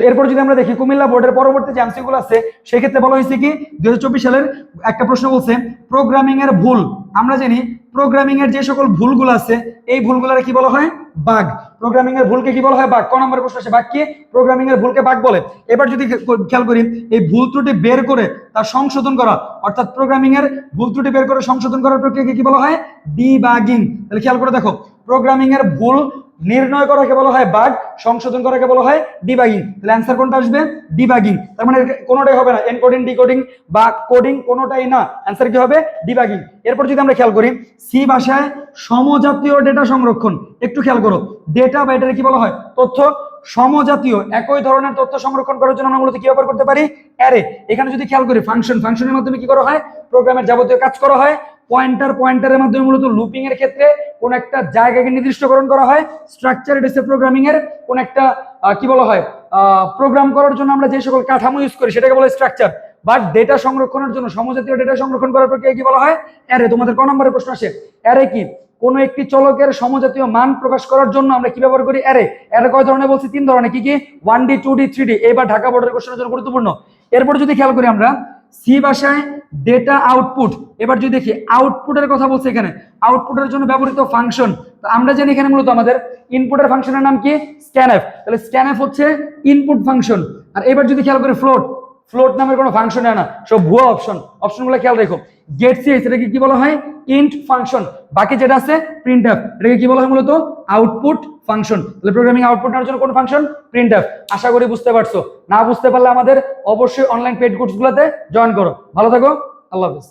এরপর যদি আমরা দেখি কুমিল্লা বোর্ডের পরবর্তী যে এমসিকিউ গুলো আছে সেক্ষেত্রে বলা হয়েছে কি 2024 সালের একটা প্রশ্ন বলছে প্রোগ্রামিং এর ভুল। আমরা জানি প্রোগ্রামিং এর যে সকল ভুলগুলো আছে এই ভুলগুলোর কি বলা হয় বাগ। প্রোগ্রামিং এর ভুলকে কি বলা হয় বাগ। ক নম্বরের প্রশ্ন আছে বাগ কি প্রোগ্রামিং এর ভুলকে বাগ বলে। এবার যদি খেয়াল করি এই ভুল ত্রুটি বের করে তার সংশোধন করা অর্থাৎ প্রোগ্রামিং এর ভুল ত্রুটি বের করে সংশোধন করার প্রক্রিয়াকে কি বলা হয় ডিবাগিং। তাহলে খেয়াল করে দেখো প্রোগ্রামিং এর ভুল নির্ণয় করাকে বলা হয় বাগ, সংশোধন করাকে বলা হয় ডিবাগিং। তাহলে অ্যান্সার কোনটা আসবে ডিবাগিং। তার মানে কোনোটাই হবে না এনকোডিং ডিকোডিং বা কোডিং কোনোটাই না, অ্যান্সার কি হবে ডিবাগিং। এরপর যদি আমরা খেয়াল করি সি ভাষায় সমজাতীয় ডেটা সংরক্ষণ, একটু খেয়াল করো ডেটা বা এটাকে কি বলা হয় তথ্য। সমজাতীয় একই ধরনের তথ্য সংরক্ষণ করার জন্য আমরা মূলত কি ব্যবহার করতে পারি অ্যারে। এখানে যদি খেয়াল করি ফাংশনের মাধ্যমে কি করা হয় প্রোগ্রামের যাবতীয় কাজ করা হয়। পয়েন্টারের মাধ্যমে মূলত লুপিং এর ক্ষেত্রে কোন একটা জায়গাকে নির্দিষ্টকরণ করা হয়। স্ট্রাকচার এটা হচ্ছে প্রোগ্রামিং এর কোন একটা কি বলা হয় প্রোগ্রাম করার জন্য আমরা যে সকল কাঠামো ইউজ করি সেটাকে বলা হয় স্ট্রাকচার। বাট ডেটা সংরক্ষণের জন্য সমজাতীয় ডেটা সংরক্ষণ করার প্রক্রিয়া কি বলা হয় অ্যারে। তোমাদের ক নম্বরের প্রশ্ন আসে অ্যারে কি কোন একটি চলকের সমজাতীয় মান প্রকাশ করার জন্য আমরা কি ব্যবহার করি অ্যারে। অ্যারে কয় ধরনের বলছি তিন ধরনের কি কি 1D 2D 3D। এবার ঢাকা বোর্ডের কোশ্চেনের জন্য গুরুত্বপূর্ণ। এরপর যদি খেয়াল করি আমরা সি ভাষায় ডেটা আউটপুট। এবার যদি দেখি আউটপুটের কথা বলছে এখানে আউটপুটের জন্য ব্যবহৃত ফাংশন। আমরা জানি এখানে মূলত আমাদের ইনপুটের ফাংশনের নাম কি স্ক্যানএফ। তাহলে স্ক্যানএফ হচ্ছে ইনপুট ফাংশন। আর এবার যদি খেয়াল করি ফ্লোট নামের কোনো ফাংশন না সব ভুয়া অপশনগুলো খেয়াল রেখো। গেট সিএস এটাকে কি বলা হয় ইন্ট ফাংশন। বাকি যেটা আছে প্রিন্টএফ এটাকে কি বলা হয় মূলত আউটপুট ফাংশন। তাহলে প্রোগ্রামিং আউটপুট নেওয়ার জন্য কোন ফাংশন প্রিন্টএফ। আশা করি বুঝতে পারছো, না বুঝতে পারলে আমাদের অবশ্যই অনলাইন পেড কোর্সগুলোতে জয়েন করো। ভালো থাকো, আল্লাহ হাফেজ।